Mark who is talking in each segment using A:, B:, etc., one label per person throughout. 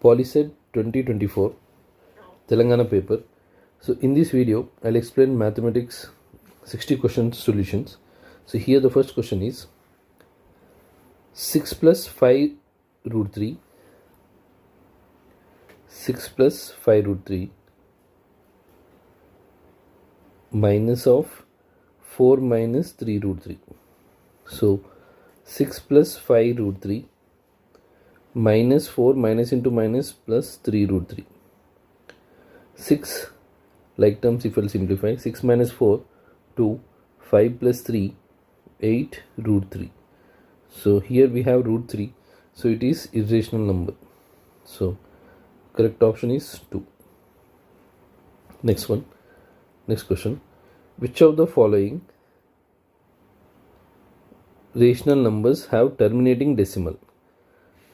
A: POLYCET 2024 Telangana paper. So in this video I'll explain mathematics 60 questions solutions. So here the first question is 6 plus 5 root 3 6 plus 5 root 3 minus of 4 minus 3 root 3. So 6 plus 5 root 3 minus 4 minus into minus plus 3 root 3. 6 like terms if I'll simplify, 6 minus 4 2, 5 plus 3 8 root 3. So here we have root 3, so it is irrational number. So correct option is 2. Next question, which of the following rational numbers have terminating decimal?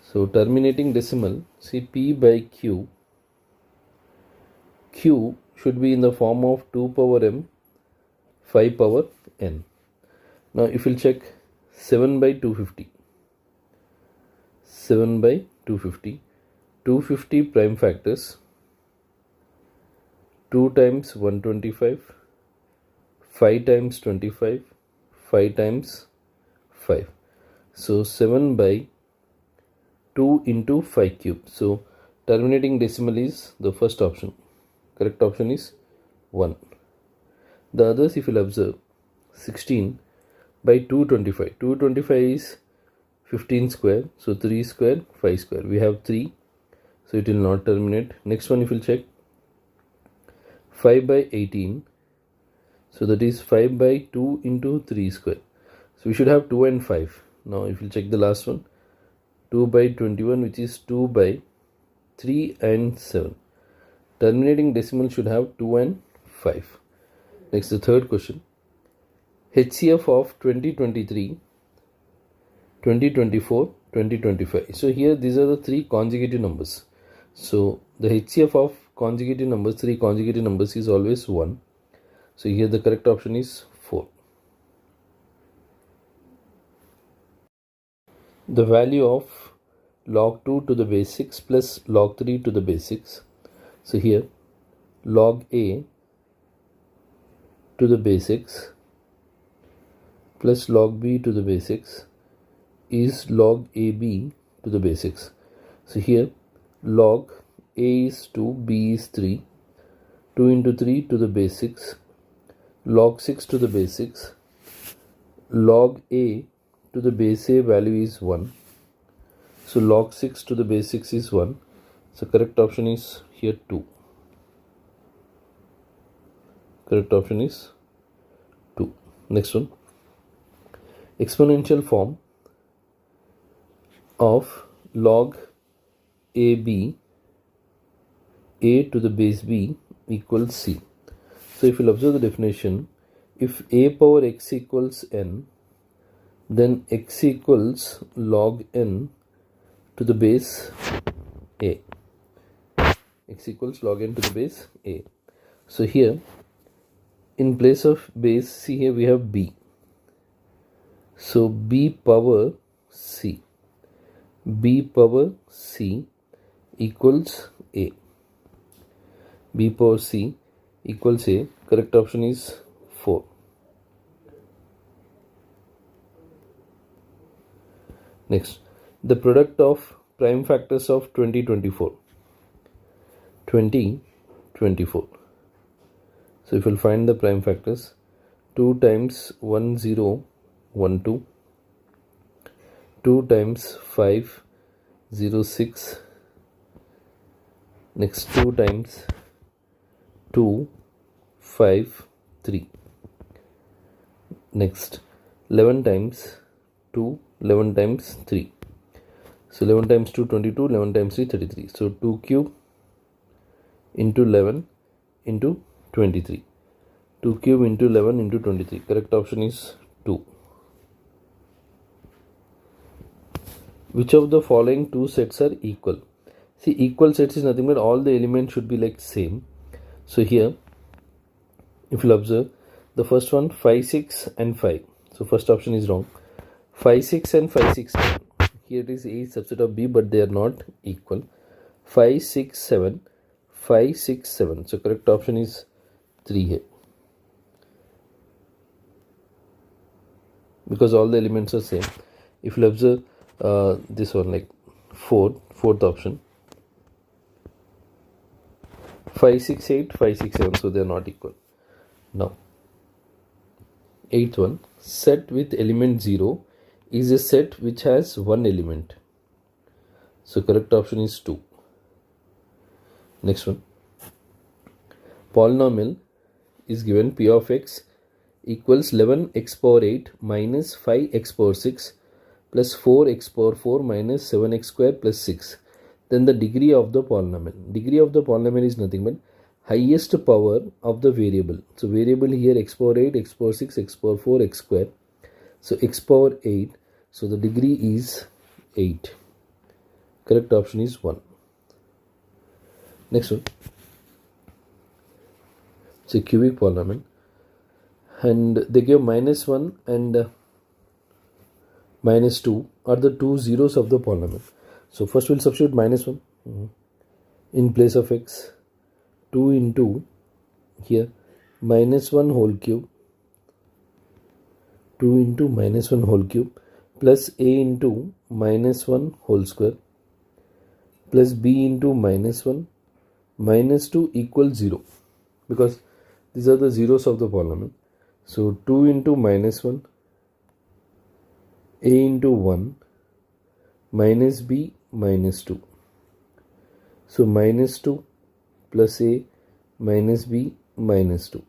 A: So terminating decimal, see p by q should be in the form of 2 power m 5 power n. Now if you'll check 7 by 250 250 prime factors, 2 times 125, 5 times 25, 5 times 5. So 7 by 2 into 5 cube. So terminating decimal is the first option. Correct option is 1. The others if you'll observe, 16 by 225. 225 is 15 square. So 3 square, 5 square. We have 3. So it will not terminate. Next one if you'll check, 5 by 18. So that is 5 by 2 into 3 square. So we should have 2 and 5. Now if you check the last one, 2 by 21, which is 2 by 3 and 7. Terminating decimal should have 2 and 5. Next, the third question. HCF of 2023, 2024, 2025. So here these are the three consecutive numbers. So the HCF of consecutive numbers, three consecutive numbers is always 1. So here the correct option is 4. The value of log 2 to the base 6 plus log 3 to the base 6. So here log a to the base 6 plus log b to the base 6 is log ab to the base 6. So here log a is 2, b is 3, 2 into 3 to the base 6, log 6 to the base 6, log a to the base a value is 1. So log 6 to the base 6 is 1. So correct option is here 2. Correct option is 2. Next one. Exponential form of log AB, a to the base b equals c. So if you'll observe the definition, if a power x equals n, then x equals log n to the base a. X equals log n to the base a. So here in place of base, see here we have b. So b power c. B power c equals a. B power c equals a. Correct option is 4. Next, the product of prime factors of 2024. So if you'll find the prime factors, 2 times 1 0 1 2, 2 times 5 0 6, next 2 times 2 5 3, next 11 times 2 11 times 3. So 11 times 2 22, 11 times 3 33. So 2 cube into 11 into 23. 2 cube into 11 into 23. Correct option is 2. Which of the following two sets are equal? See, equal sets is nothing but all the elements should be like same. So here if you observe the first one, 5 6 and 5. So first option is wrong. 5 6 and 5 6 10. Here it is A is subset of B, but they are not equal. 5, 6, 7, 5, 6, 7. So correct option is 3 here. Because all the elements are same. If you observe this one, like fourth option, 5, 6, 8, 5, 6, 7, so they are not equal. Now, 8th one, set with element 0 is a set which has one element. So correct option is 2. Next one, polynomial is given p of x equals 11x power 8 minus 5x power 6 plus 4x power 4 minus 7x square plus 6. Then the degree of the polynomial. Degree of the polynomial is nothing but highest power of the variable. So variable here x power 8, x power 6, x power 4, x square. So x power 8. So the degree is 8. Correct option is 1. Next one. It's a cubic polynomial. And they give minus 1 and minus 2 are the two zeros of the polynomial. So first we'll substitute minus 1 in place of x. 2 into here minus 1 whole cube. 2 into minus 1 whole cube plus a into minus 1 whole square plus b into minus 1 minus 2 equals 0. Because these are the zeros of the polynomial. So 2 into minus 1, a into 1, minus b minus 2. So minus 2 plus a minus b minus 2.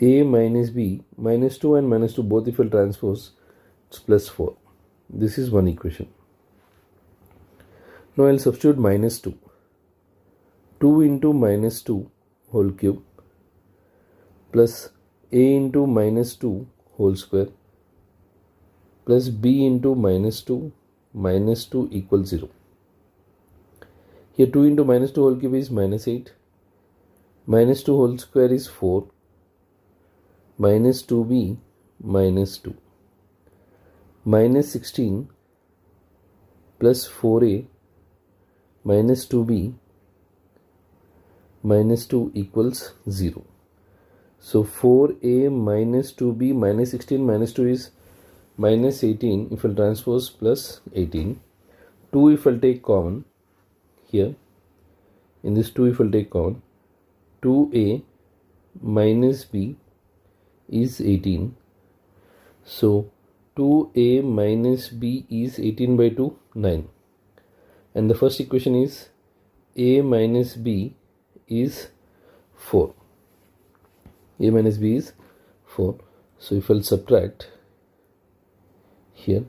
A: A minus b minus 2 and minus 2 both if you transpose, it's plus 4. This is one equation. Now I'll substitute minus 2. 2 into minus 2 whole cube plus a into minus 2 whole square plus b into minus 2 equals 0. Here 2 into minus 2 whole cube is minus 8. Minus 2 whole square is 4. Minus 2b minus 2. Minus 16 plus 4a minus 2b minus 2 equals 0. So 4a minus 2b minus 16 minus 2 is minus 18 if I'll transpose plus 18. 2 if I'll take common here. In this 2 if I'll take common, 2a minus b is 18. So 2a minus b is 18 by 2, 9. And the first equation is a minus b is 4. A minus b is 4. So if I'll subtract here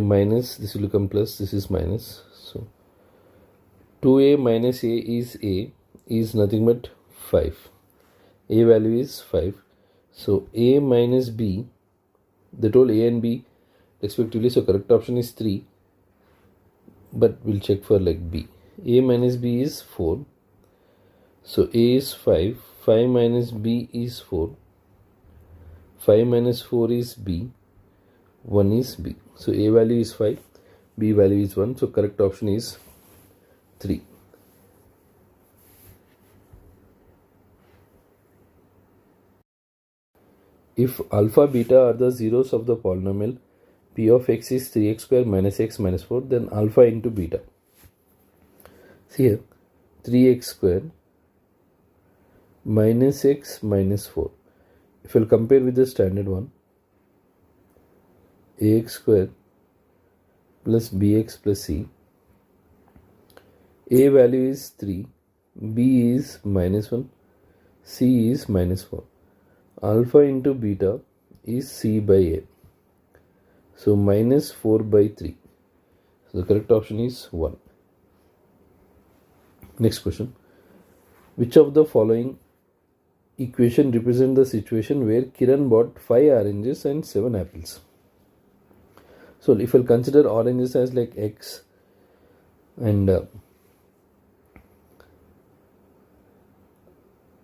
A: minus, this will become plus, this is minus. So 2a minus a is nothing but 5. A value is 5. So a minus b, they told a and b respectively, so correct option is 3. But we'll check for like b. A minus b is 4. So a is 5. 5 minus b is 4. 5 minus 4 is b. 1 is b. So a value is 5. B value is 1. So correct option is 3. If alpha beta are the zeros of the polynomial p of x is 3x square minus x minus 4, then alpha into beta. See here, 3x square minus x minus 4. If I'll compare with the standard one, ax square plus bx plus c. A value is 3, b is minus 1, c is minus 4. Alpha into beta is c by a. So minus 4 by 3. So the correct option is 1. Next question. Which of the following equation represent the situation where Kiran bought 5 oranges and 7 apples? So if I'll consider oranges as like x and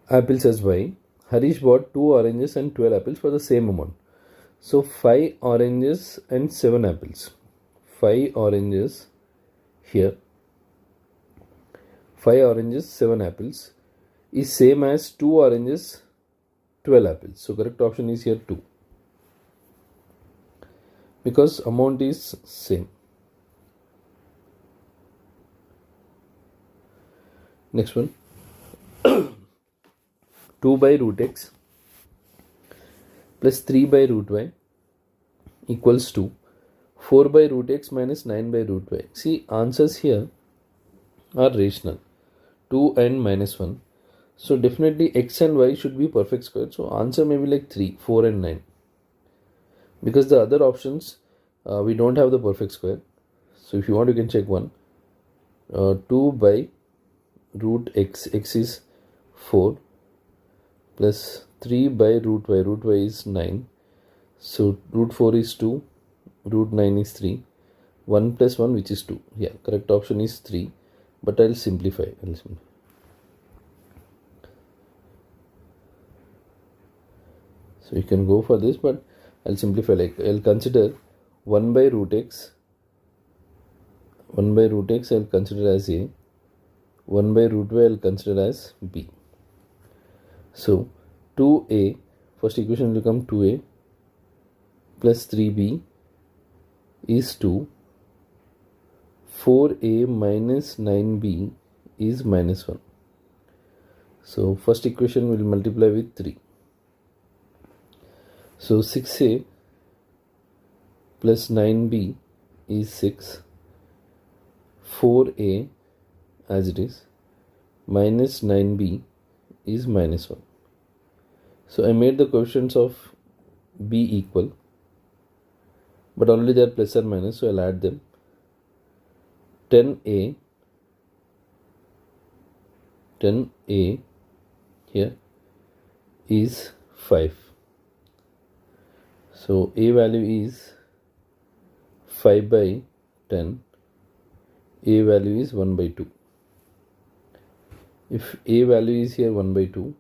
A: apples as y, Harish bought 2 oranges and 12 apples for the same amount. So 5 oranges and 7 apples. 5 oranges here, 5 oranges, 7 apples is same as 2 oranges, 12 apples. So correct option is here 2, because amount is same. Next one, 2 by root x plus 3 by root y equals to 4 by root x minus 9 by root y. See, answers here are rational, 2 and minus 1. So definitely x and y should be perfect square. So answer may be like 3, 4 and 9. Because the other options, we don't have the perfect square. So if you want, you can check one. 2 by root x, x is 4, plus 3 by root y is 9. So root 4 is 2, root 9 is 3, 1 plus 1 which is 2. Yeah, correct option is 3, but I'll simplify. So you can go for this, but I'll simplify, like I'll consider 1 by root x, I'll consider as A, 1 by root y I'll consider as B. So 2a, first equation will become 2a plus 3b is 2, 4a minus 9b is minus 1. So first equation will multiply with 3. So 6a plus 9b is 6, 4a as it is minus 9b is minus 1. So I made the coefficients of b equal, but already they are plus or minus, so I'll add them. 10a here is 5. So a value is 5 by 10, a value is 1 by 2. If a value is here 1 by 2,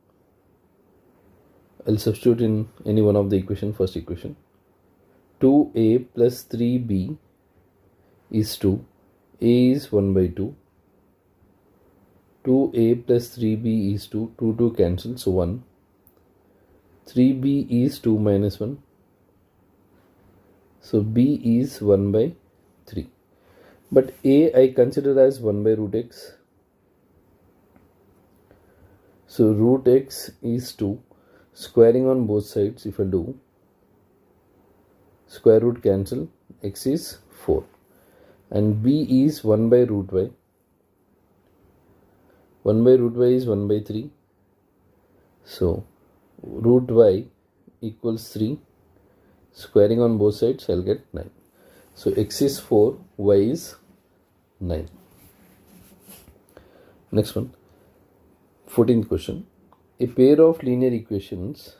A: I'll substitute in any one of the equation, first equation. 2a plus 3b is 2, a is 1 by 2, 2a plus 3b is 2, 2 cancel, so 1, 3b is 2 minus 1, so b is 1 by 3. But a I consider as 1 by root x, so root x is 2, squaring on both sides, if I do, square root cancel, x is 4, and b is 1 by root y, 1 by root y is 1 by 3, so root y equals 3, squaring on both sides, I'll get 9. So x is 4, y is 9. Next one, 14th question. A pair of linear equations,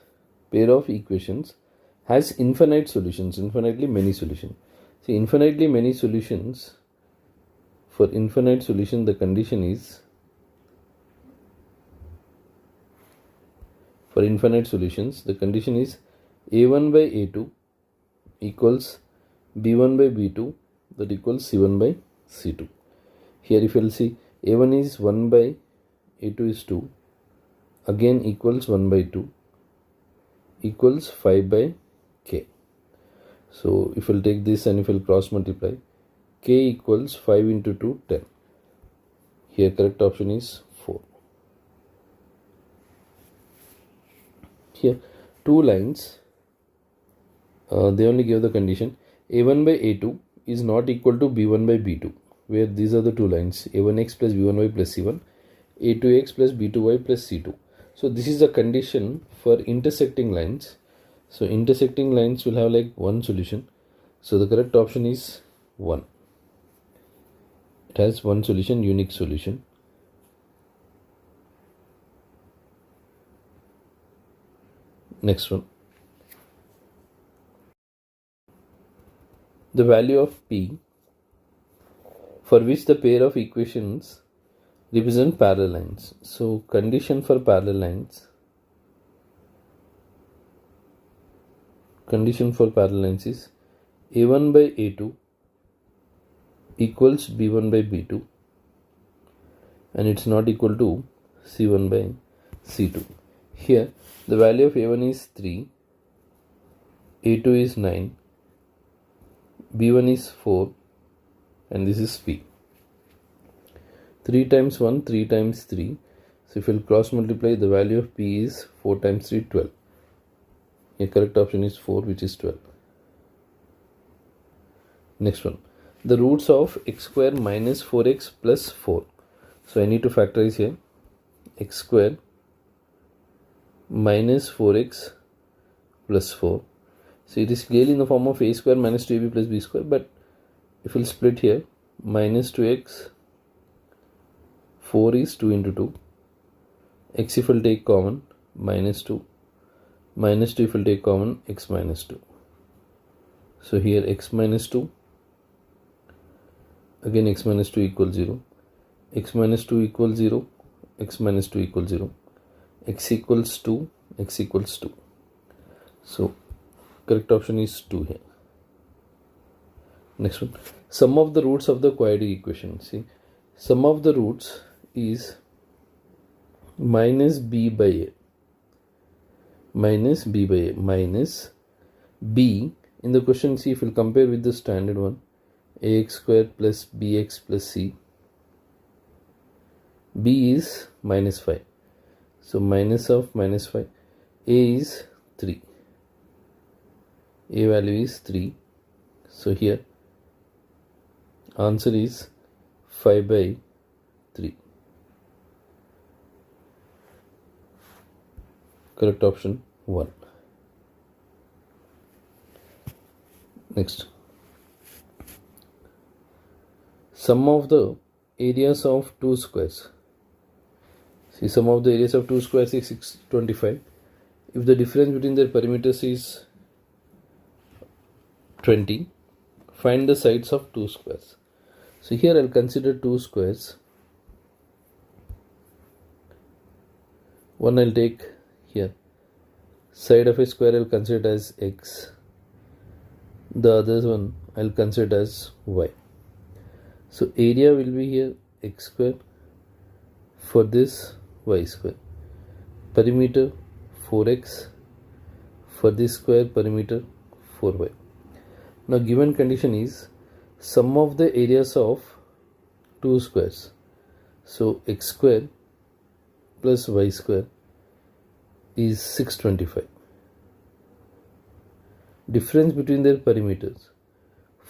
A: has infinite solutions, infinitely many solutions. See, infinitely many solutions, for infinite solution the condition is, for infinite solutions the condition is a1 by a2 equals b1 by b2, that equals c1 by c2. Here if you'll see, a1 is 1 by a2 is 2, again equals 1 by 2 equals 5 by k. So if we'll take this and if we'll cross multiply, k equals 5 into 2, 10. Here correct option is 4. Here two lines, they only give the condition a1 by a2 is not equal to b1 by b2, where these are the two lines, a1x plus b1y plus c1, a2x plus b2y plus c2. So this is a condition for intersecting lines. So intersecting lines will have like one solution. So the correct option is 1. It has one solution, unique solution. Next one. The value of p for which the pair of equations represent parallel lines. So condition for parallel lines, is a1 by a2 equals b1 by b2, and it's not equal to c1 by c2. Here the value of a1 is 3, a2 is 9, b1 is 4, and this is p. 3 times 1, 3 times 3. So if you'll cross multiply, the value of p is 4 times 3, 12. The correct option is 4, which is 12. Next one. The roots of x square minus 4x plus 4. So I need to factorize here. X square minus 4x plus 4. So it is clearly in the form of a square minus 2ab plus b square, but if we'll split here, minus 2x, 4 is 2 into 2. X if we'll take common, minus 2. Minus 2 if we'll take common, x minus 2. So here x minus 2. Again x minus 2 equals 0. X minus 2 equals 0. X minus 2 equals 0. X equals 2. X equals 2. So correct option is 2 here. Next one. Sum of the roots of the quadratic equation. See, sum of the roots is minus b by a. Minus b by a. Minus b. In the question, see, if we compare with the standard one, ax square plus bx plus c. B is minus 5. So minus of minus 5. A is 3. A value is 3. So here answer is 5 by 3. Correct option 1. Next. Sum of the areas of two squares. See, sum of the areas of two squares is 625. If the difference between their perimeters is 20, find the sides of two squares. So here I'll consider two squares. One I'll take here. Side of a square I'll consider as x. The other one I'll consider as y. So area will be here x square. For this y square. Perimeter 4x. For this square perimeter 4y. Now given condition is sum of the areas of two squares. So x square plus y square is 625. Difference between their perimeters.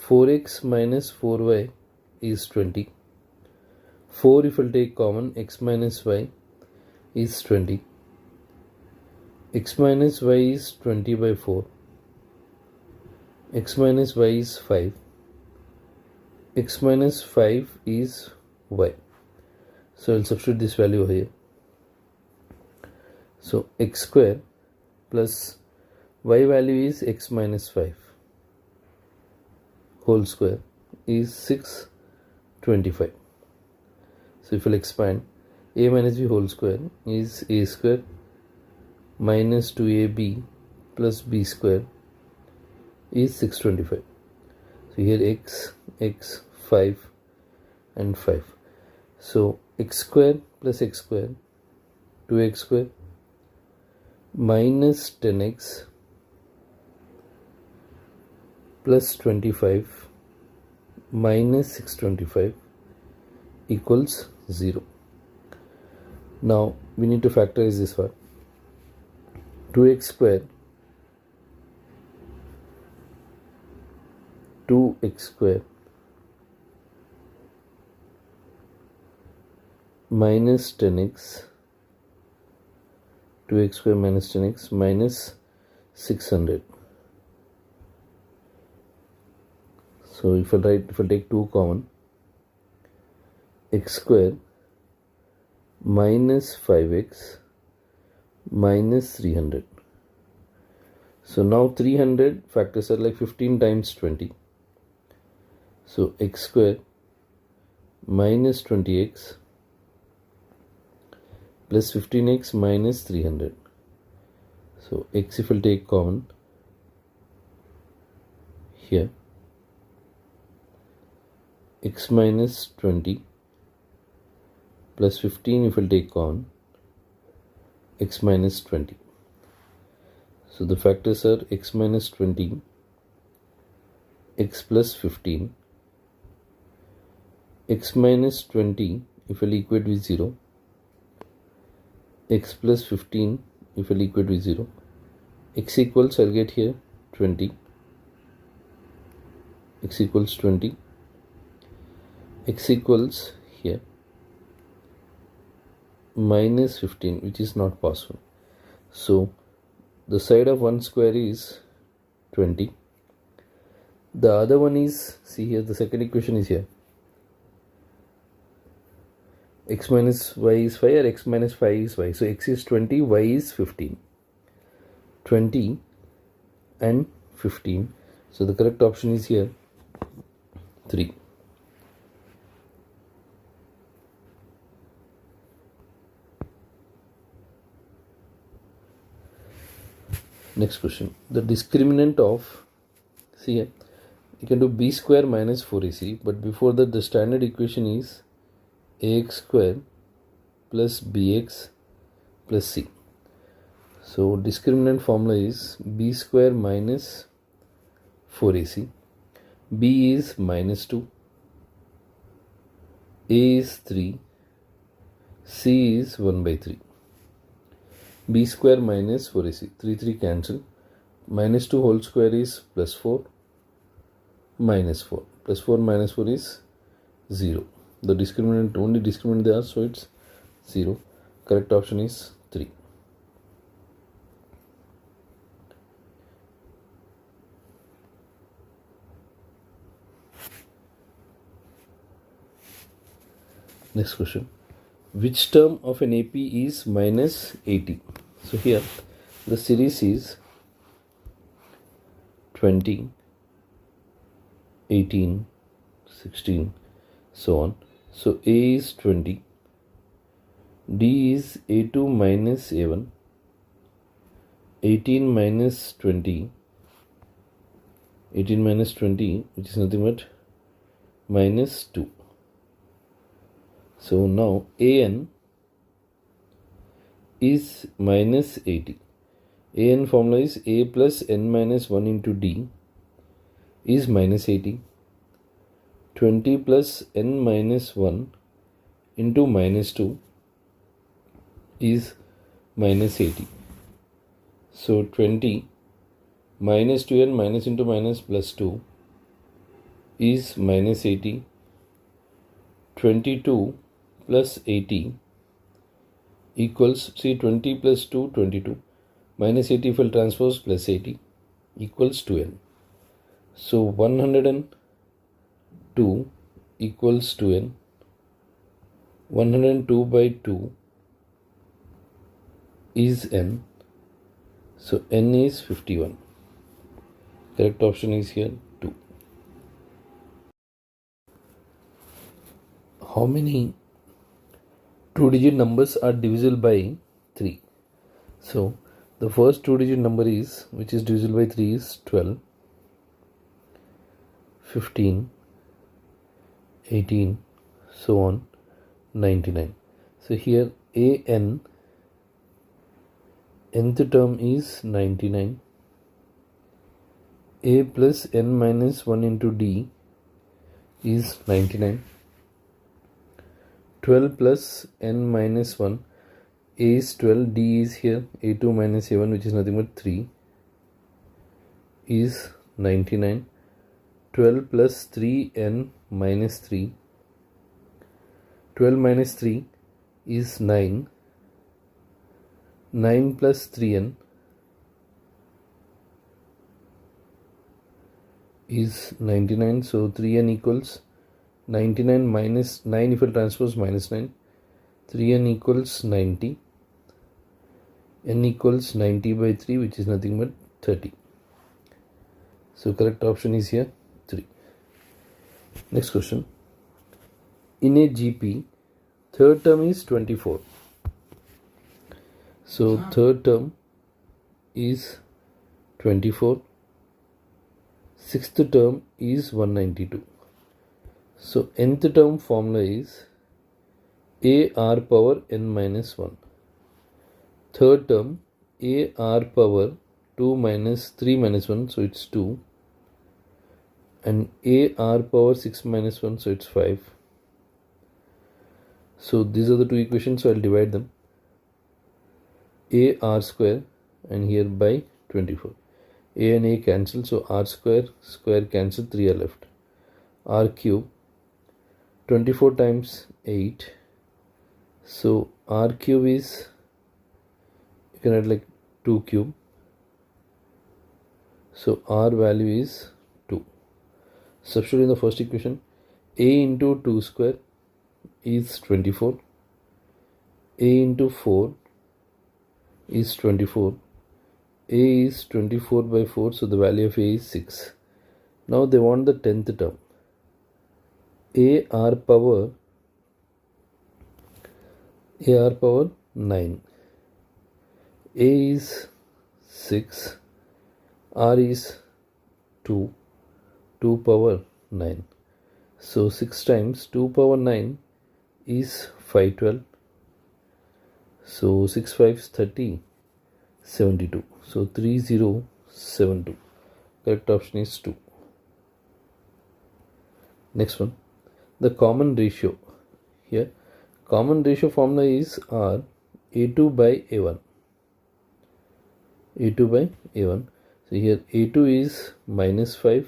A: 4x minus 4y is 20. 4 if we'll take common, x minus y is 20. X minus y is 20 by 4. X minus y is 5. X minus 5 is y. So I'll substitute this value here. So x square plus y value is x minus 5 whole square is 625. So if we'll expand, a minus b whole square is a square minus 2ab plus b square is 625. So here x, 5 and 5. So x square plus x square, 2x square minus 10x plus 25 minus 625 equals 0. Now we need to factorize this one. 2x square 2x square minus 10x 2x square minus 10x minus 600. So if I take 2 common, x square minus 5x minus 300. So now 300 factors are like 15 times 20. So x square minus 20x plus 15x minus 300. So x if we'll take common here, x minus 20 plus 15 if we'll take on x minus 20. So the factors are x minus 20, x plus 15. X minus 20 if we'll equate with 0, x plus 15 if we'll equate with 0, x equals, I'll get here 20, x equals 20, x equals here minus 15, which is not possible. So the side of one square is 20. The other one is, see here, the second equation is here. X minus y is 5 or x minus 5 is y. So x is 20, y is 15. 20 and 15. So the correct option is here 3. Next question. The discriminant of, see here, you can do b square minus 4ac, but before that the standard equation is ax square plus bx plus c. So discriminant formula is b square minus 4ac, b is minus 2, a is 3, c is 1 by 3. b square minus 4ac, 3 cancel, minus 2 whole square is plus 4, minus 4, plus 4 minus 4 is 0. The discriminant, only discriminant there, so it's 0. Correct option is 3. Next question. Which term of an AP is minus 80? So here the series is 20, 18, 16, so on. So A is 20, D is A2 minus A1, 18 minus 20, 18 minus 20, which is nothing but minus 2. So now AN is minus 80. AN formula is A plus N minus 1 into D is minus 80. 20 plus N minus 1 into minus 2 is minus 80. So 20 minus 2n minus into minus plus 2 is minus 80. 22 plus 80 equals, see 20 plus 2, 22, minus 80 will transpose plus 80 equals 2n. So 102 equals 2n. 102 by 2 is n. So n is 51. Correct option is here 2. How many 2-digit numbers are divisible by 3? So the first 2-digit number is, which is divisible by 3, is 12, 15, 18, so on, 99. So here an, nth term is 99. A plus n minus 1 into d is 99. 12 plus n minus 1, a is 12, d is here, a2 minus a1, which is nothing but 3, is 99. 12 plus 3n minus 3, 12 minus 3 is 9, 9 plus 3n is 99, so 3n equals 99 minus 9, if it transpose minus 9, 3n equals 90, n equals 90 by 3, which is nothing but 30. So correct option is here 3. Next question. In a GP, third term is 24. So third term is 24. Sixth term is 192. So nth term formula is a r power n minus 1. Third term a r power 2 minus 3 minus 1, so it's 2. And a r power 6 minus 1, so it's 5. So these are the two equations, so I'll divide them. A r square and here by 24. A and A cancel, so r square cancel, 3 are left. R cube 24 times 8, so r cube is, you can add like 2 cube, so r value is 2. Substitute in the first equation. A into 2 square is 24, a into 4 is 24, a is 24 by 4, so the value of a is 6. Now they want the 10th term. A r power 9. A is 6, r is 2, 2 power 9. So 6 times 2 power 9 is 512. So 6 5s 30, 72. So 3072. Correct option is 2. Next one, the common ratio. Here common ratio formula is r a2 by a1. a2 by a1. So here a2 is minus 5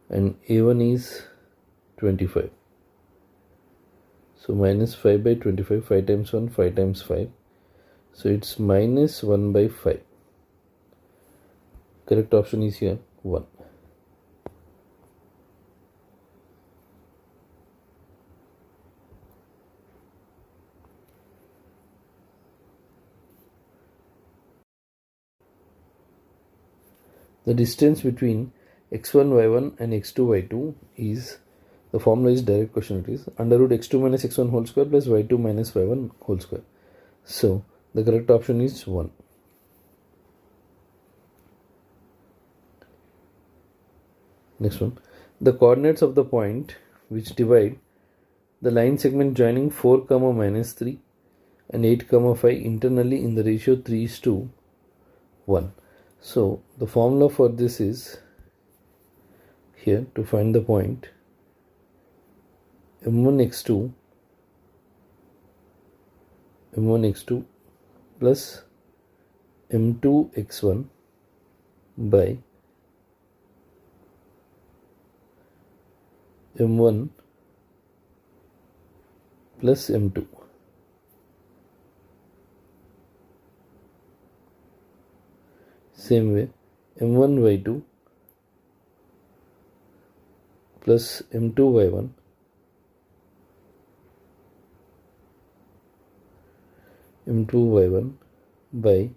A: and a1 is 25. So minus 5 by 25, 5 times 1, 5 times 5. So it's minus 1 by 5. Correct option is here 1. The distance between x1 y1 and x2 y2 is, the formula is direct question, it is under root x2 minus x1 whole square plus y2 minus y1 whole square. So the correct option is 1. Next one, the coordinates of the point which divide the line segment joining 4 comma minus 3 and 8 comma 5 internally in the ratio 3:1. So the formula for this is, here to find the point, m1 x2 plus m2 x1 by m1 plus m2. Same way, m1 y2 plus m2 y1 by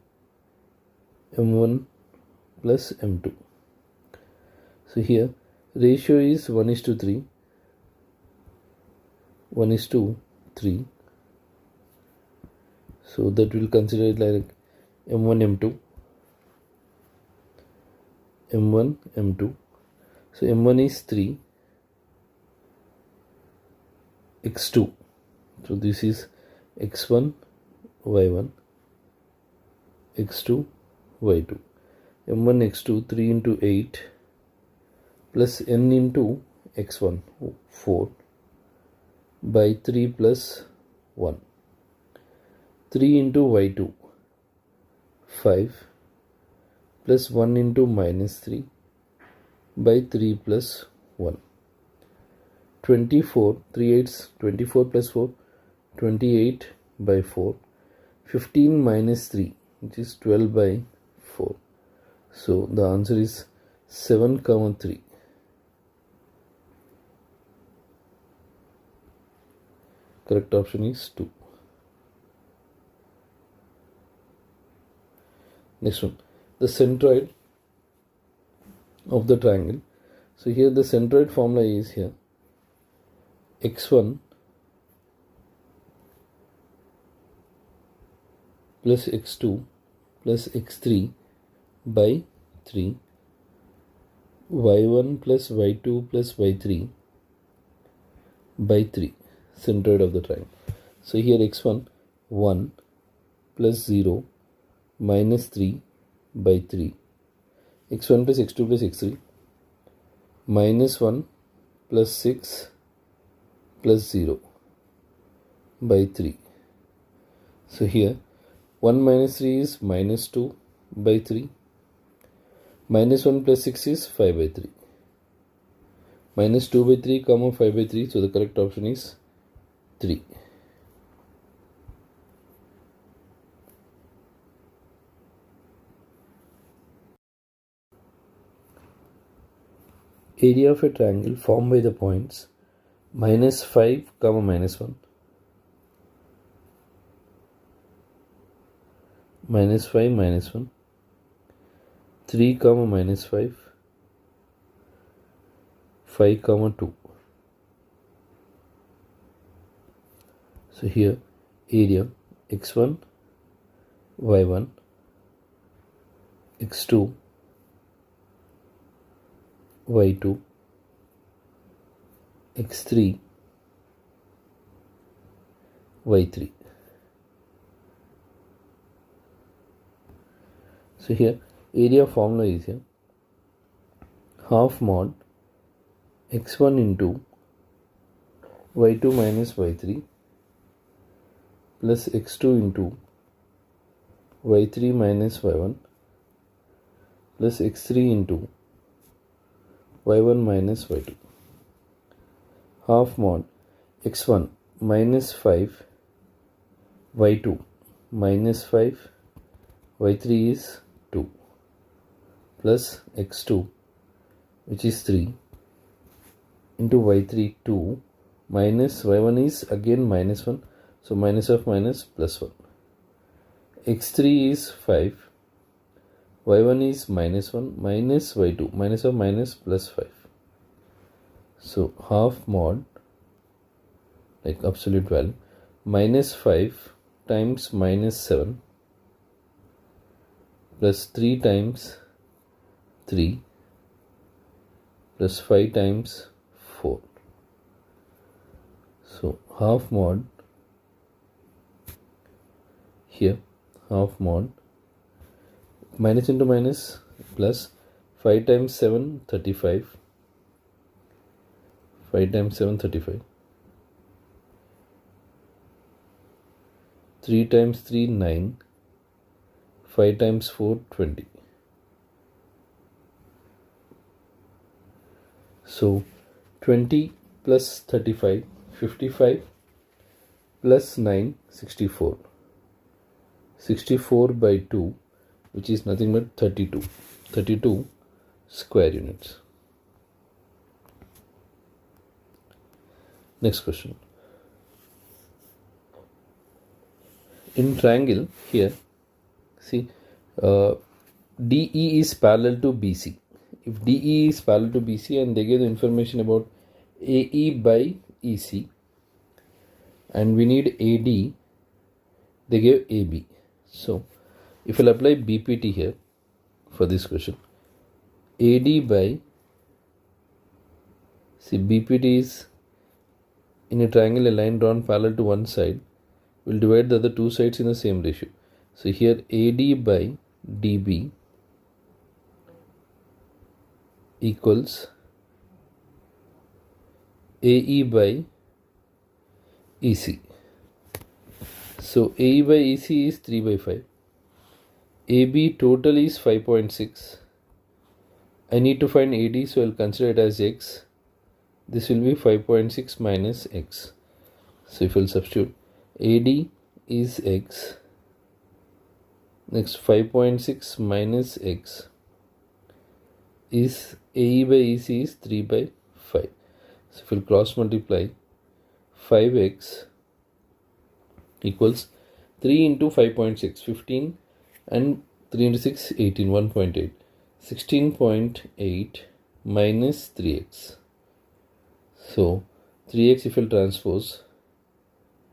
A: m1 plus m2. So here ratio is 1:3, 1:3. So that will consider it like m1 m2. So m1 is 3, x2. So this is x1 y1, x2 y2. m1 x2 3 into 8 plus n into x1 4 by 3 plus 1. 3 into y2 5 plus 1 into minus 3 by 3 plus 1. 24, 3 8s, 24 plus 4, 28 by 4. 15 minus 3, which is 12 by 4. So the answer is 7,3. Correct option is 2. Next one, the centroid of the triangle. So here the centroid formula is here x1 plus x2 plus x3 by 3, y1 plus y2 plus y3 by 3, centroid of the triangle. So here x1 1 plus 0 minus 3 by 3, x1 plus x2 plus x3 minus 1 plus 6 plus 0 by 3. So here 1 minus 3 is minus 2 by 3, minus 1 plus 6 is 5 by 3, minus 2 by 3 comma 5 by 3, so the correct option is 3. Area of a triangle formed by the points minus 5 comma minus 1, minus 5 minus 1, 3 comma minus 5, 5 comma 2. So here area x1 y1 x2 y2 x3 y3. So here area formula is here half mod x1 into y2 minus y3 plus x2 into y3 minus y1 plus x3 into y1 minus y2. Half mod x1 minus 5 y2 minus 5 y3 is 2 plus x2 which is 3 into y3 2 minus y1 is again minus 1, so minus of minus plus 1, x3 is 5, y1 is minus 1 minus y2 minus of minus plus 5. So half mod like absolute value minus 5 times minus 7 plus 3 times 3 plus 5 times 4. So half mod here half mod minus into minus plus 5 times 7 35, 5 times 7 35, 3 times 3 9, 5 times 4 20. So 20 plus 35 55 plus 9 64, 64 by 2 which is nothing but 32 square units. Next question. In triangle here see DE is parallel to BC. If DE is parallel to BC and they give the information about AE by EC and we need AD, they give AB. So if I'll apply BPT here for this question, AD by, see BPT is in a triangle a line drawn parallel to one side will divide the other two sides in the same ratio. So here AD by DB equals AE by EC. So AE by EC is 3 by 5. AB total is 5.6. I need to find AD, so I'll consider it as X. This will be 5.6 minus X. So if I'll substitute, AD is X. Next 5.6 minus X is AE by EC is 3 by 5. So if we'll cross multiply, 5x equals 3 into 5.6 15 and 3 into 6 18 1.8 16.8 minus 3x. So 3x if we'll transpose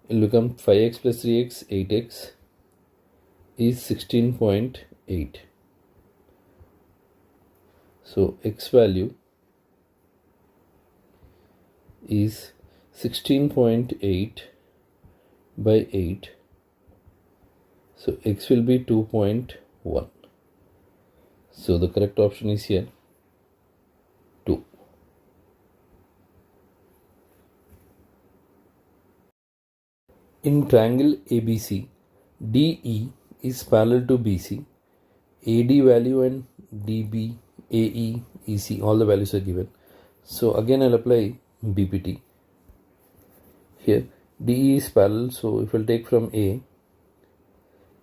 A: it will become 5x plus 3x 8x is 16.8. So x value is 16.8 by 8. So x will be 2.1. So the correct option is here 2. In triangle ABC, DE is parallel to BC. AD value and DB, AE, EC, all the values are given. So again I'll apply BPT. Here DE is parallel, so if I'll take from A,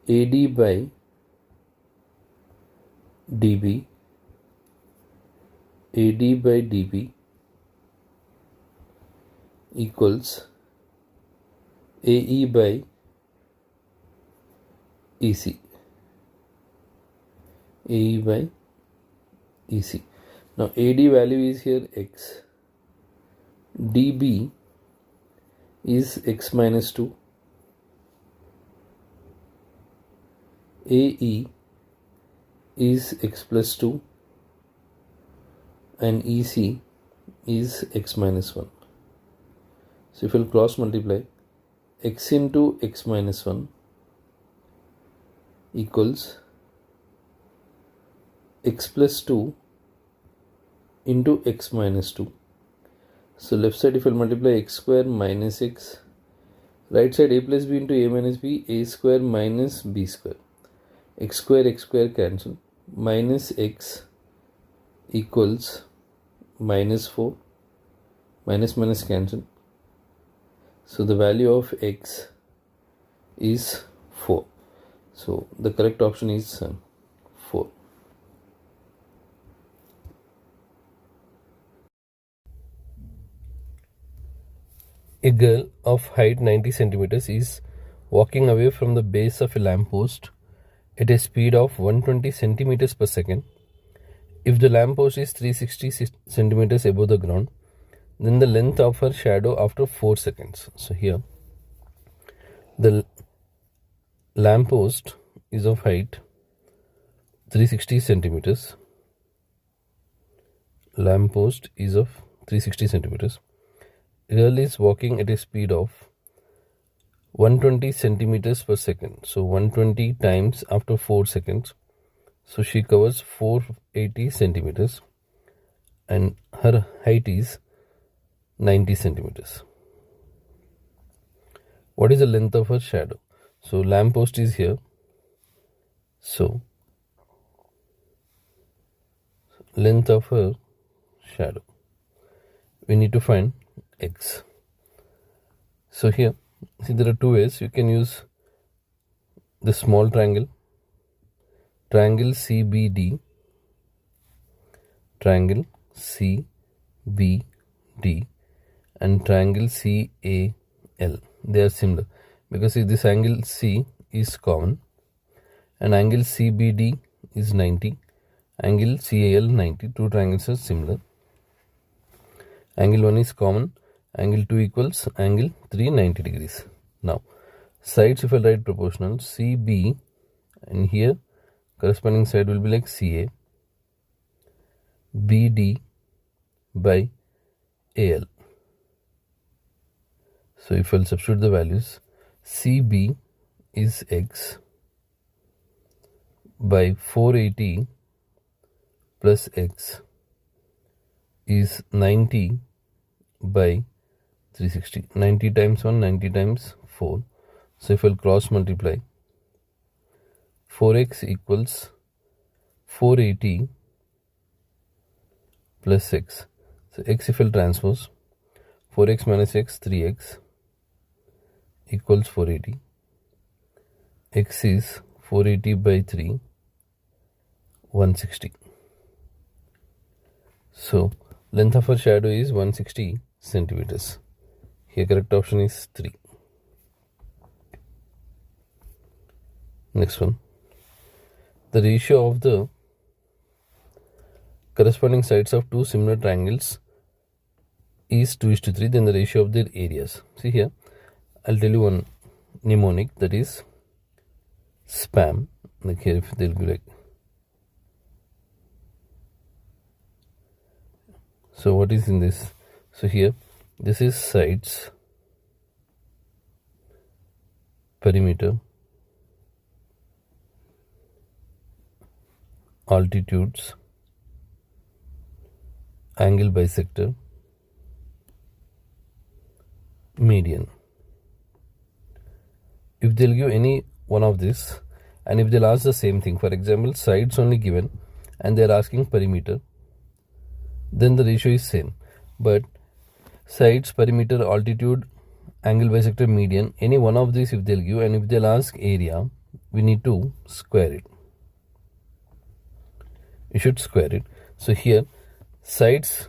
A: AD by DB, AD by DB equals AE by EC. AE by EC. Now AD value is here x. DB is x minus 2. AE is x plus 2. And EC is x minus 1. So if we'll cross multiply, x into x minus 1 equals x plus 2 into x minus 2. So left side if I multiply x square minus x, right side a plus b into a minus b, a square minus b square. X square cancel. Minus x equals minus 4. Minus minus cancel. So the value of x is 4. So the correct option is 4. A girl of height 90 centimeters is walking away from the base of a lamppost at a speed of 120 centimeters per second. If the lamppost is 360 centimeters above the ground, then the length of her shadow after 4 seconds. So here the lamppost is of height 360 centimeters. Lamppost is of 360 centimeters. Girl is walking at a speed of 120 centimeters per second. So 120 times after 4 seconds. So she covers 480 centimeters and her height is 90 centimeters. What is the length of her shadow? So lamppost is here. So length of her shadow. We need to find x. So here, see, there are two ways. You can use the small triangle, triangle CBD, triangle CBD, and triangle CAL. They are similar because see, this angle C is common and angle CBD is 90, angle CAL 90. Two triangles are similar. Angle 1 is common, angle 2 equals angle 3 90 degrees. Now sides, if I write proportional, CB, and here corresponding side will be like CA, BD by AL. So if I'll substitute the values, CB is x by 480 plus x is 90 by 360. 90 times 1, 90 times 4. So if I'll cross multiply, 4x equals 480 plus x. So x if I'll transpose, 4x minus x, 3x equals 480. X is 480 by 3, 160. So length of her shadow is 160 centimeters. Here correct option is 3. Next one. The ratio of the corresponding sides of two similar triangles is 2:3. Then the ratio of their areas. See here, I'll tell you one mnemonic, that is spam. Like here, if they'll be like, so what is in this? So here This is sides, perimeter, altitudes, angle bisector, median. If they'll give any one of this, and if they'll ask the same thing, for example, sides only given and they're asking perimeter, then the ratio is same. But sides, perimeter, altitude, angle bisector, median, any one of these if they'll give, and if they'll ask area, we need to square it. You should square it. So here sides,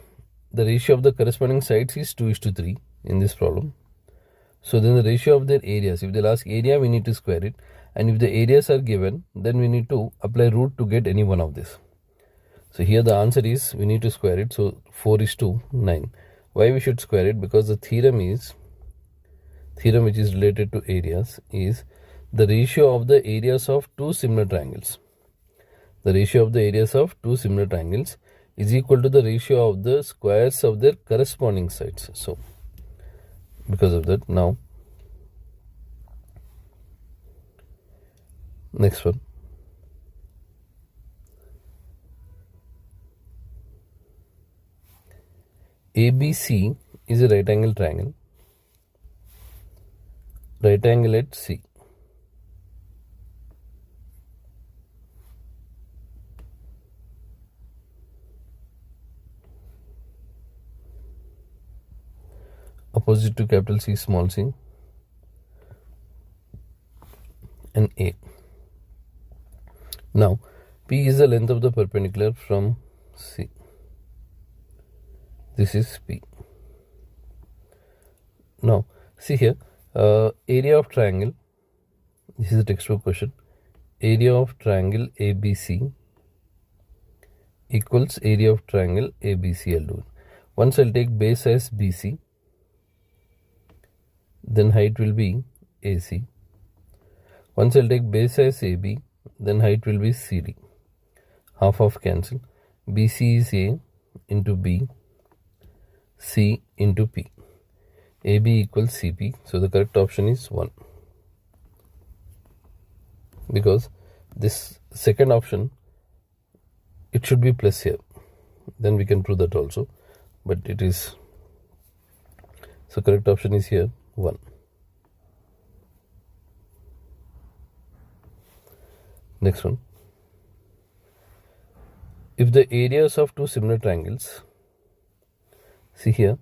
A: the ratio of the corresponding sides is 2:3 in this problem. So then the ratio of their areas, if they'll ask area, we need to square it, and if the areas are given, then we need to apply root to get any one of this. So here the answer is we need to square it. So 4:9. Why we should square it? Because the theorem which is related to areas is the ratio of the areas of two similar triangles. The ratio of the areas of two similar triangles is equal to the ratio of the squares of their corresponding sides. So because of that, now next one. ABC is a right angle triangle. Right angle at C. Opposite to capital C, small c, and A. Now, P is the length of the perpendicular from C. This is P. Now, see here, area of triangle, this is a textbook question, area of triangle ABC equals area of triangle ABC. I'll do it. Once I'll take base as BC, then height will be AC. Once I'll take base as AB, then height will be CD. Half of cancel. BC is A into B, C into P. AB equals CP. So the correct option is 1. Because this second option, it should be plus here. Then we can prove that also. But it is, so correct option is here 1. Next one. If the areas of two similar triangles, see here,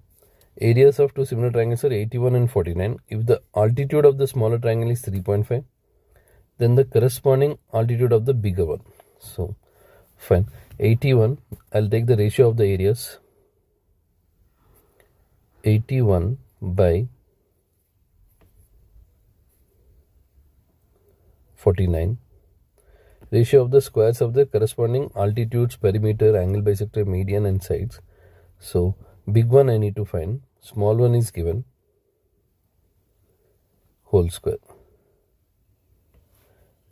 A: areas of two similar triangles are 81 and 49. If the altitude of the smaller triangle is 3.5, then the corresponding altitude of the bigger one. So, fine. 81, I'll take the ratio of the areas. 81 by 49. Ratio of the squares of the corresponding altitudes, perimeter, angle bisector, median, and sides. So, big one I need to find, small one is given, whole square.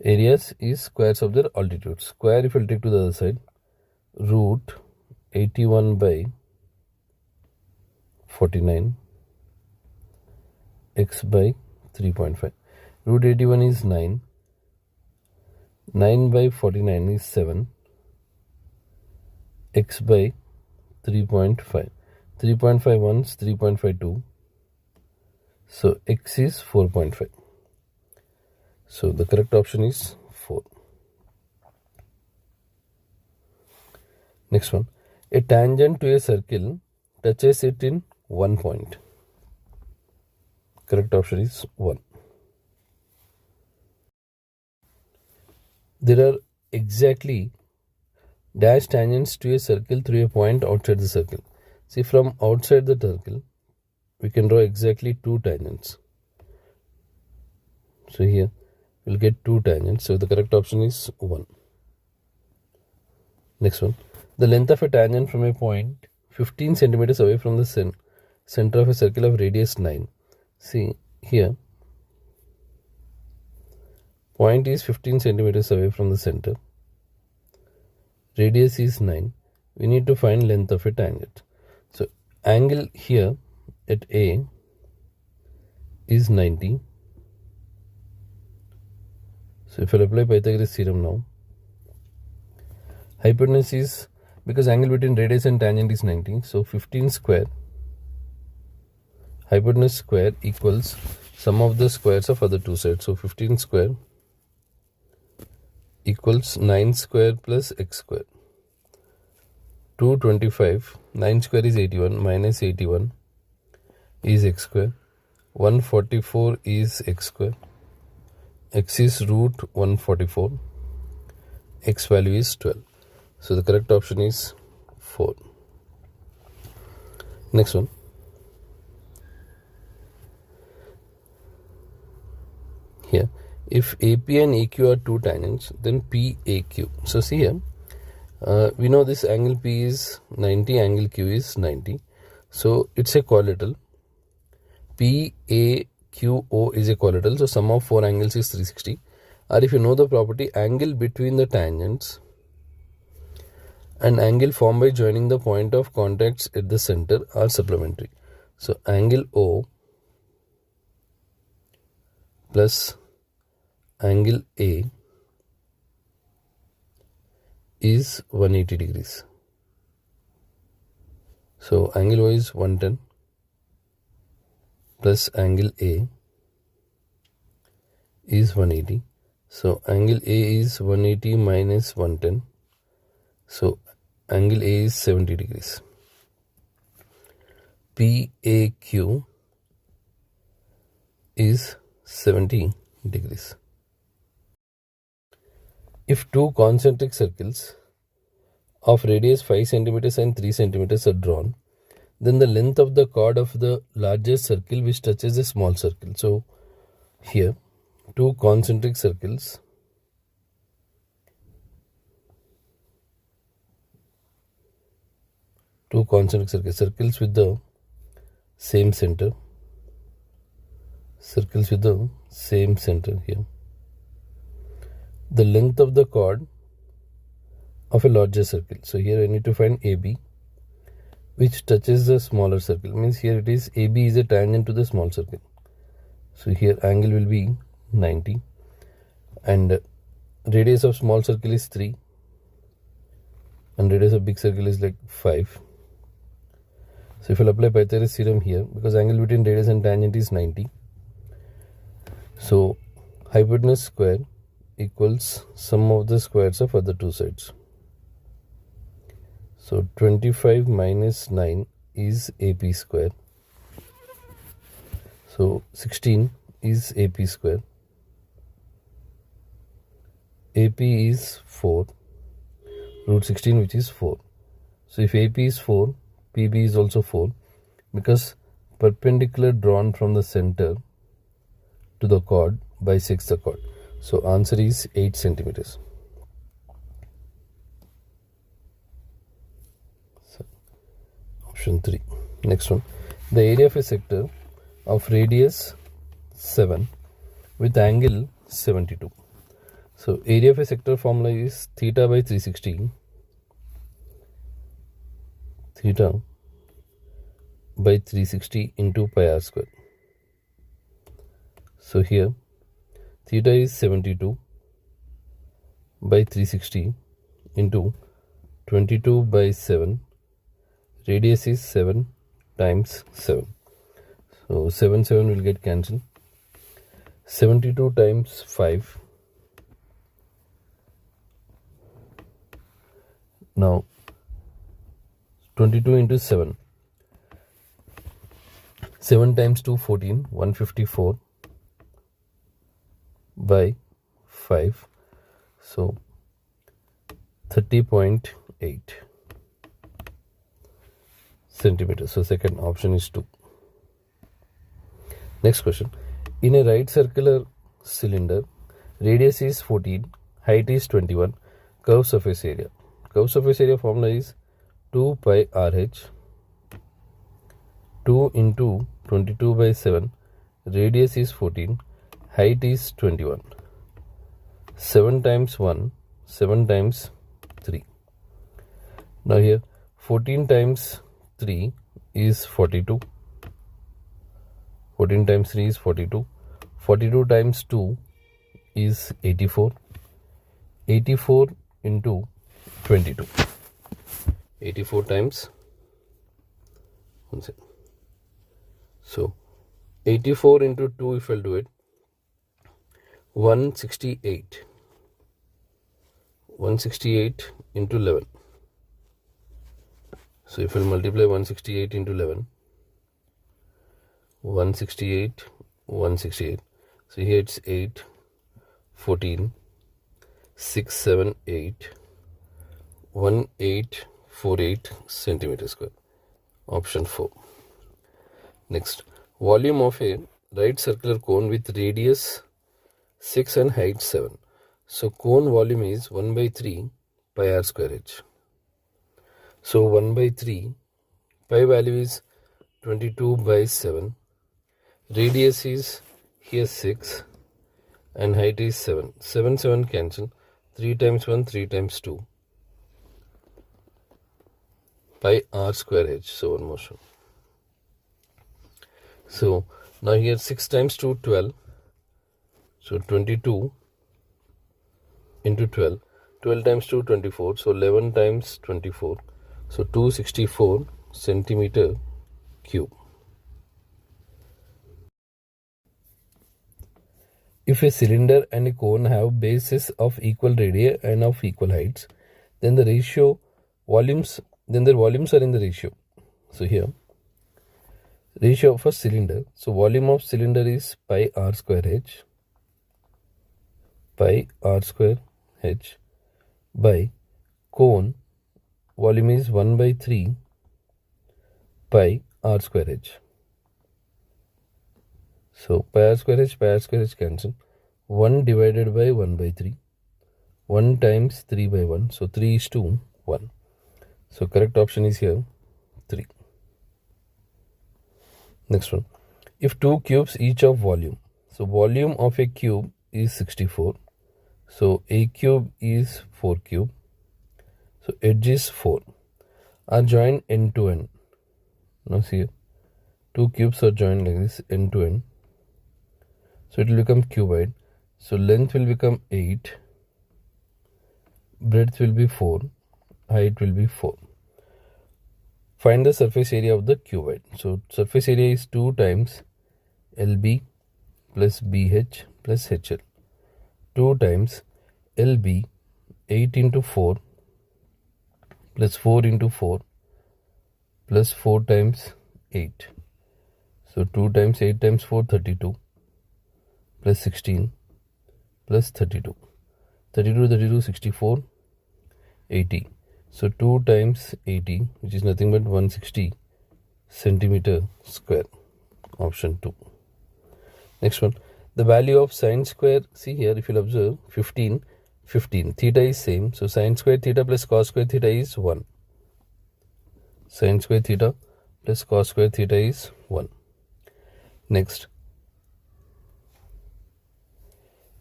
A: Areas is squares of their altitudes. Square if you will take to the other side, root 81 by 49 x by 3.5. Root 81 is 9. 9 by 49 is 7. X by 3.5. 3.5 once, 3.52. So x is 4.5. So the correct option is 4. Next one. A tangent to a circle touches it in 1 point. Correct option is 1. There are exactly dash tangents to a circle through a point outside the circle. See, from outside the circle, we can draw exactly 2 tangents. So here, we'll get 2 tangents. So the correct option is 1. Next one. The length of a tangent from a point 15 centimeters away from the center of a circle of radius 9. See, here, point is 15 centimeters away from the center. Radius is 9. We need to find length of a tangent. So angle here at A is 90. So if I apply Pythagoras theorem now, hypotenuse is, because angle between radius and tangent is 90, so 15 square hypotenuse square equals sum of the squares of other two sides. So 15 square equals 9 square plus x square. 225, 9 square is 81, minus 81 is x square. 144 is x square. X is root 144. X value is 12. So the correct option is 4. Next one. Here, if AP and AQ are two tangents, then PAQ. So see here, we know this angle P is 90, angle Q is 90. So it's a quadrilateral. PAQO is a quadrilateral. So sum of four angles is 360. Or if you know the property, angle between the tangents and angle formed by joining the point of contacts at the center are supplementary. So angle O plus angle A is 180 degrees. So angle O is 110 plus angle A is 180. So angle A is 180 minus 110. So angle A is 70 degrees. PAQ is 70 degrees. If two concentric circles of radius 5 centimeters and 3 centimeters are drawn, then the length of the chord of the largest circle which touches the small circle. So here, two concentric circles circles with the same center, here. The length of the chord of a larger circle. So here I need to find AB, which touches the smaller circle. Means here it is AB is a tangent to the small circle. So here angle will be 90, and radius of small circle is 3, and radius of big circle is like 5. So if I apply Pythagoras theorem here, because angle between radius and tangent is 90, so hypotenuse square equals sum of the squares of other two sides. So 25 minus 9 is AP square. So 16 is AP square. AP is 4, root 16, which is 4. So if AP is 4, PB is also 4, because perpendicular drawn from the center to the chord bisects the chord. So answer is 8 centimeters. So, option 3. Next one. The area of a sector of radius 7 with angle 72. So area of a sector formula is theta by 360. Theta by 360 into pi r square. So here theta is 72 by 360 into 22 by 7. Radius is 7 times 7. So 7 will get cancelled. 72 times 5. Now 22 into 7. 7 times 2, 14. 154 by 5. So 30.8 centimeters. So second option is 2. Next question. In a right circular cylinder, radius is 14, height is 21, curve surface area. Curve surface area formula is 2 pi RH. 2 into 22 by 7. Radius is 14. Height is 21. 7 times 1. 7 times 3. Now here 14 times 3 is 42. 14 times 3 is 42. 42 times 2 is 84. 84 into 22. 84 times, one second. So 84 into 2, if I'll do it, 168. 168 into 11. So if I'll multiply 168 into 11, 168, 168. So here it's 8, 14, 6, 7, 8, 1848 centimeter square. Option 4. Next, volume of a right circular cone with radius 6 and height 7. So cone volume is 1 by 3 pi r square h. So 1 by 3, pi value is 22 by 7. Radius is here 6 and height is 7. 7, 7 cancel. 3 times 1, 3 times 2. Pi r square h. So one motion. So now here 6 times 2, 12. So 22 into 12. 12 times 2, 24. So 11 times 24. So 264 centimeter cube. If a cylinder and a cone have bases of equal radii and of equal heights, then the ratio volumes, then their volumes are in the ratio. So here, ratio of a cylinder. So volume of cylinder is pi r square h. Pi r square h by cone volume is 1 by 3 pi r square h. So pi r square h cancel. 1 divided by 1 by 3. 1 times 3 by 1. So 3 is to 1. So correct option is here 3. Next one. If two cubes each of volume. So volume of a cube is 64. So a cube is 4 cube. So edge is 4. Are joined end to end. Now see here. Two cubes are joined like this end to end. So it will become cuboid. So length will become 8. Breadth will be 4. Height will be 4. Find the surface area of the cuboid. So surface area is 2 times LB plus BH plus HL. 2 times LB 8 into 4 plus 4 into 4 plus 4 times 8. So 2 times 8 times 4, 32 plus 16 plus 32. 32, 32, 64, 80. So 2 times 80, which is nothing but 160 centimeter square. Option 2. Next one. The value of sine square, see here, if you'll observe, 15, 15. Theta is same. So sine square theta plus cos square theta is 1. Sine square theta plus cos square theta is 1. Next.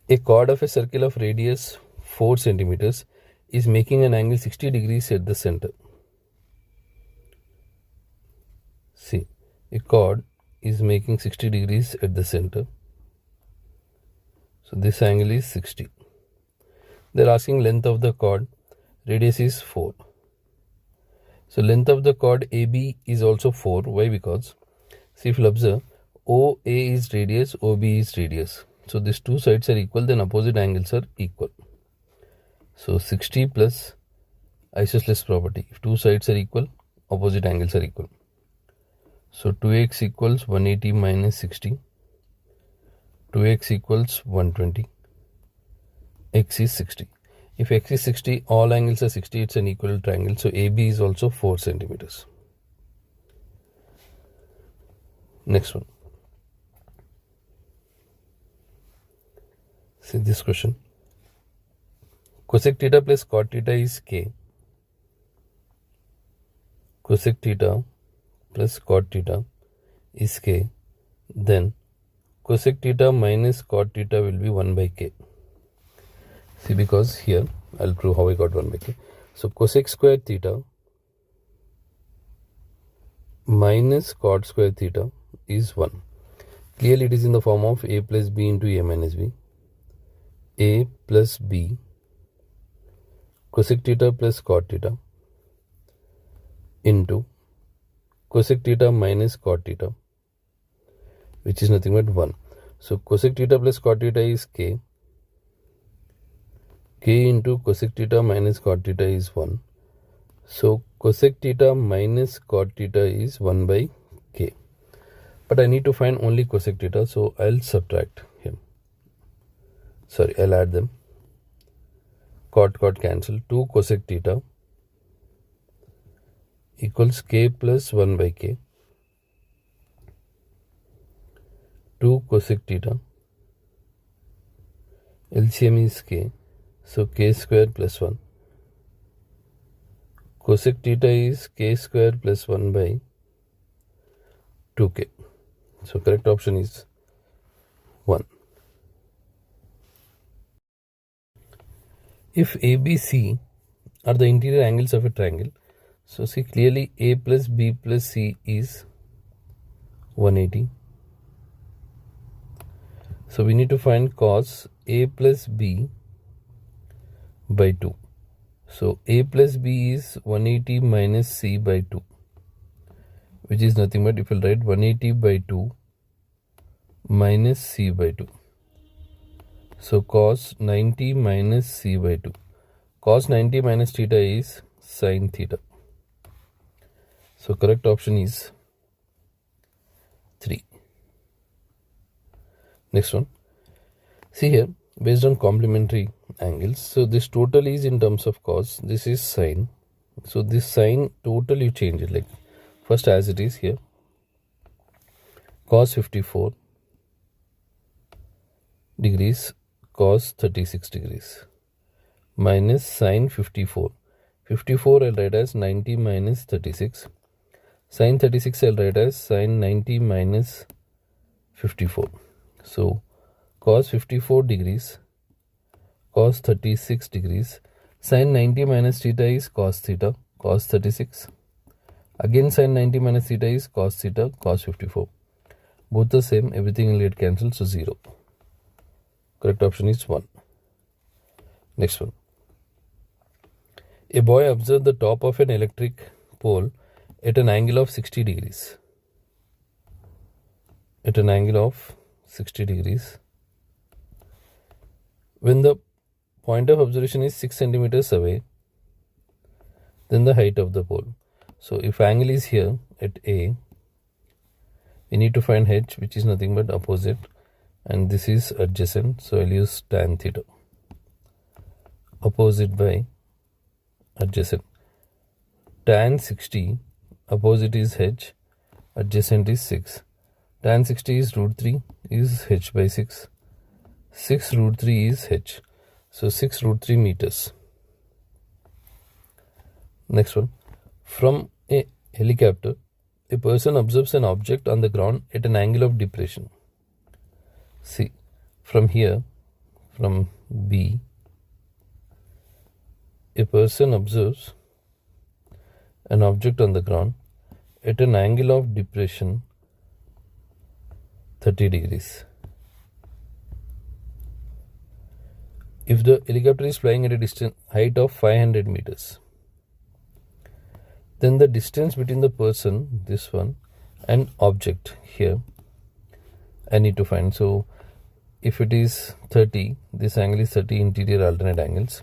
A: A chord of a circle of radius 4 centimeters is making an angle 60 degrees at the center. See, a chord is making 60 degrees at the center. So this angle is 60. They are asking length of the chord. Radius is 4. So length of the chord AB is also 4. Why? Because, see, if you observe, OA is radius, OB is radius. So these two sides are equal, then opposite angles are equal. So 60 plus isosceles property. If two sides are equal, opposite angles are equal. So 2x equals 180 minus 60. 2x equals 120. X is 60. If x is 60, all angles are 60, it's an equal triangle. So AB is also 4 centimeters. Next one. See this question. Cosec theta plus cot theta is K. Cosec theta plus cot theta is K. Then cosec theta minus cot theta will be 1 by K. See, because here I'll prove how I got 1 by K. So cosec square theta minus cot square theta is 1. Clearly it is in the form of a plus b into a minus b. A plus b cosec theta plus cot theta into cosec theta minus cot theta, which is nothing but 1. So cosec theta plus cot theta is k. K into cosec theta minus cot theta is 1. So cosec theta minus cot theta is 1 by k. But I need to find only cosec theta, so I'll subtract him. Sorry, I'll add them. Cot cancel. 2 cosec theta equals k plus 1 by k. 2 cosec theta. LCM is k. So k square plus 1. Cosec theta is k square plus 1 by 2k. So correct option is 1. If ABC are the interior angles of a triangle, so see clearly A plus B plus C is 180. So we need to find cos A plus B by 2. So A plus B is 180 minus C by 2, which is nothing but, if you write 180 by 2 minus C by 2. So cos 90 minus C by 2. Cos 90 minus theta is sin theta. So correct option is 3. Next one. See here, based on complementary angles. So this total is in terms of cos. This is sin. So this sin total you change it, like first as it is here. Cos 54 degrees cos 36 degrees minus sin 54. 54 I'll write as 90 minus 36. Sin 36 I'll write as sin 90 minus 54. So cos 54 degrees cos 36 degrees. Sin 90 minus theta is cos theta, cos 36. Again sin 90 minus theta is cos theta, cos 54. Both the same, everything will get cancelled, so 0. Correct option is 1. Next one. A boy observed the top of an electric pole at an angle of 60 degrees. At an angle of 60 degrees. When the point of observation is 6 centimeters away, then the height of the pole. So if angle is here at A, we need to find h, which is nothing but opposite, and this is adjacent, so I'll use tan theta. Opposite by adjacent. Tan 60, opposite is h, adjacent is 6. Tan 60 is root 3, is h by 6. 6 root 3 is h. So 6 root 3 meters. Next one. From a helicopter, a person observes an object on the ground at an angle of depression. See, from here, from B, a person observes an object on the ground at an angle of depression 30 degrees. If the helicopter is flying at a distance height of 500 meters, then the distance between the person, this one, and object here, I need to find. So if it is 30, this angle is 30 interior alternate angles.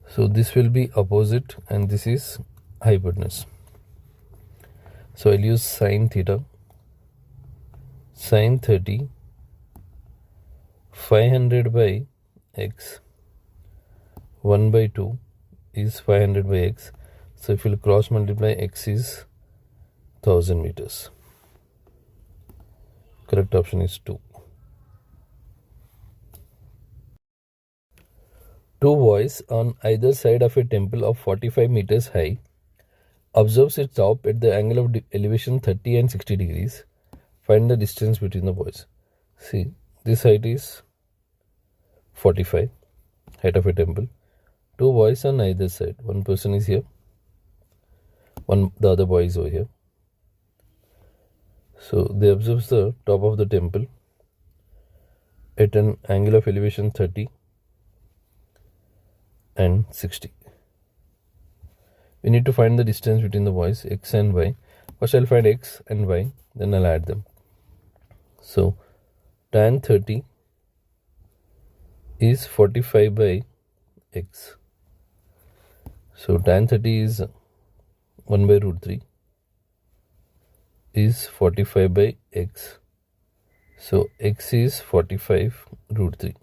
A: So this will be opposite and this is hypotenuse. So I'll use sin theta. Sin 30, 500 by x, 1 by 2 is 500 by x. So if you'll cross multiply, x is 1000 meters. Correct option is 2. Two boys on either side of a temple of 45 meters high observes its top at the angle of elevation 30 and 60 degrees. Find the distance between the boys. See, this height is 45, height of a temple. Two boys on either side. One person is here. The other boy is over here. So they observe the top of the temple at an angle of elevation 30 and 60. We need to find the distance between the points x and y. First I'll find x and y, then I'll add them. So tan 30 is 45 by x. So tan 30 is 1 by root 3 is 45 by x. So x is 45 root 3.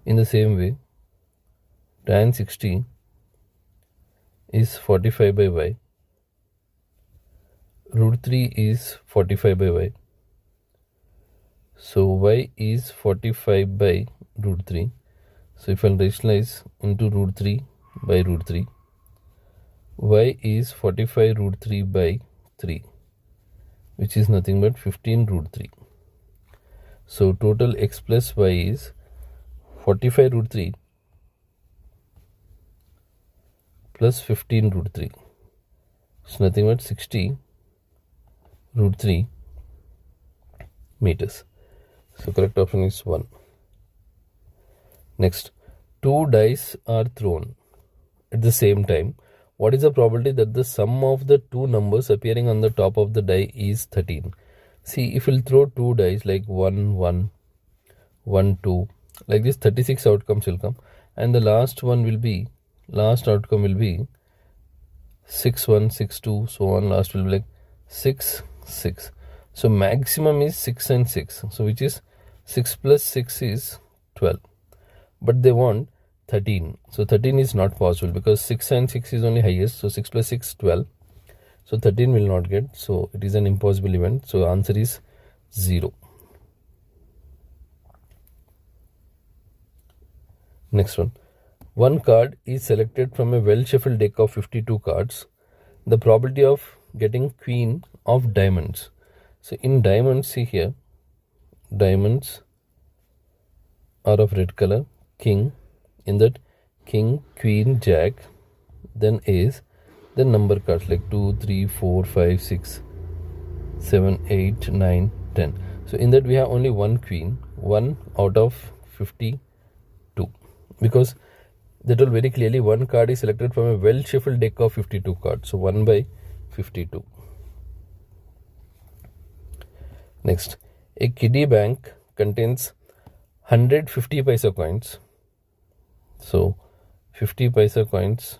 A: In the same way, tan 60 is 45 by y. Root 3 is 45 by y. So y is 45 by root 3. So if I rationalize into root 3 by root 3, y is 45 root 3 by 3, which is nothing but 15 root 3. So total x plus y is 45 root 3 plus 15 root 3. It's nothing but 60 root 3 meters. So correct option is 1. Next, 2 dice are thrown at the same time. What is the probability that the sum of the two numbers appearing on the top of the die is 13? See, if we'll throw 2 dice like 1, 1, 1, 2, like this, 36 outcomes will come, and the last outcome will be 6, 1, 6, 2, so on. Last will be like 6, 6. So maximum is 6 and 6. So which is 6 plus 6 is 12. But they want 13. So 13 is not possible because 6 and 6 is only highest. So 6 plus 6, 12. So 13 will not get. So it is an impossible event. So answer is 0. Next one. One card is selected from a well-shuffled deck of 52 cards. The probability of getting queen of diamonds. So in diamonds, see here, diamonds are of red color, king, in that king, queen, jack, then ace, then number cards like 2, 3, 4, 5, 6, 7, 8, 9, 10. So in that we have only one queen, 1 out of 52, because they told very clearly one card is selected from a well-shuffled deck of 52 cards. So 1 by 52. Next, a kiddie bank contains 100 50 paisa coins. So 50 paisa coins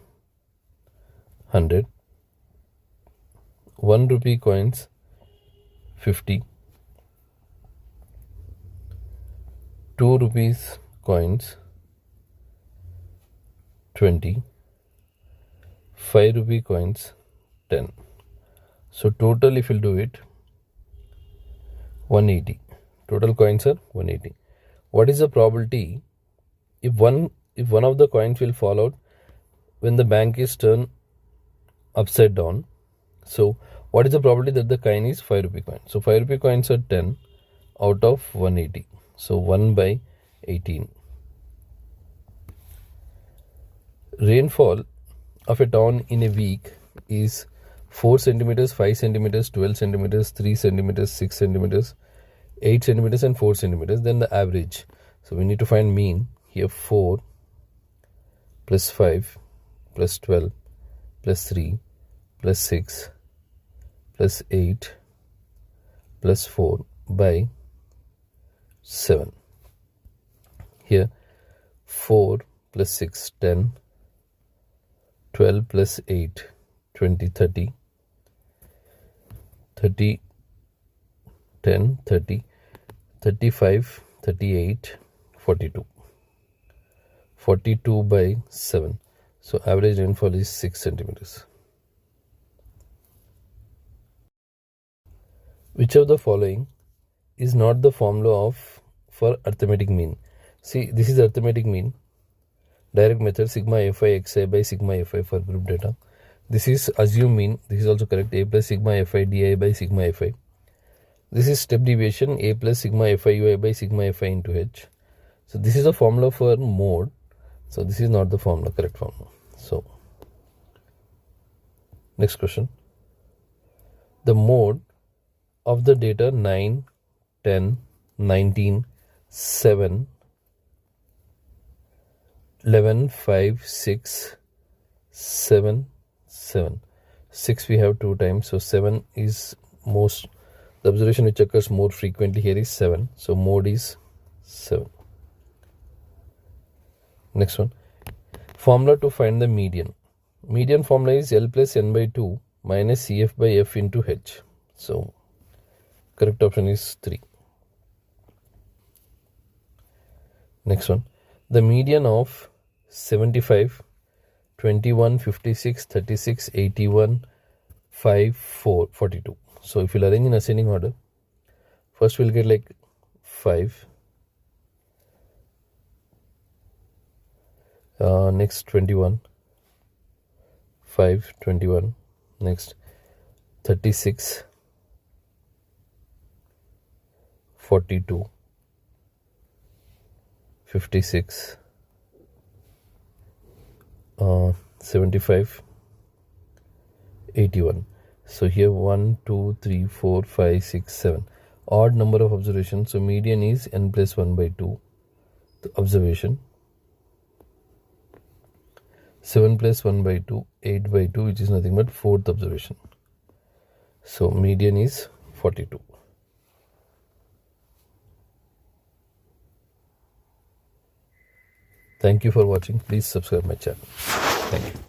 A: 100, 1 rupee coins 50, 2 rupees coins 20, 5 rupee coins 10. So total, if you'll do it, 180. Total coins are 180. What is the probability if one of the coins will fall out when the bank is turned upside down? So what is the probability that the coin is 5 rupee coin? So 5 rupee coins are 10 out of 180. So 1 by 18. Rainfall of a town in a week is 4 centimeters, 5 centimeters, 12 centimeters, 3 centimeters, 6 centimeters, 8 centimeters and 4 centimeters. Then the average. So we need to find mean. Here 4 plus 5 plus 12 plus 3 plus 6 plus 8 plus 4 by 7. Here 4 plus 6, 10, 12 plus 8, 20, 30, 30, 10, 30, 35, 38, 42. 42 by 7. So average rainfall is 6 centimeters. Which of the following is not the formula for arithmetic mean? See, this is arithmetic mean. Direct method sigma fi xi by sigma fi for group data. This is assume mean. This is also correct. A plus sigma fi di by sigma fi. This is step deviation. A plus sigma fi ui by sigma fi into h. So this is a formula for mode. So this is not the formula, correct formula. So next question. The mode of the data 9, 10, 19, 7, 11, 5, 6, 7, 7. 6 we have 2 times, so 7 is most, the observation which occurs more frequently here is 7, so mode is 7. Next one, formula to find the median. Median formula is L plus N by 2 minus CF by F into H. So correct option is 3. Next one, the median of 75, 21, 56, 36, 81, 5, 4, 42. So if we'll arrange in ascending order, first we'll get like 5, next 21, 5, 21, next 36, 42, 56, 75, 81. So here 1, 2, 3, 4, 5, 6, 7. Odd number of observations. So median is n plus 1 by 2. The observation. 7 plus 1 by 2, 8 by 2, which is nothing but 4th observation. So median is 42. Thank you for watching. Please subscribe my channel. Thank you.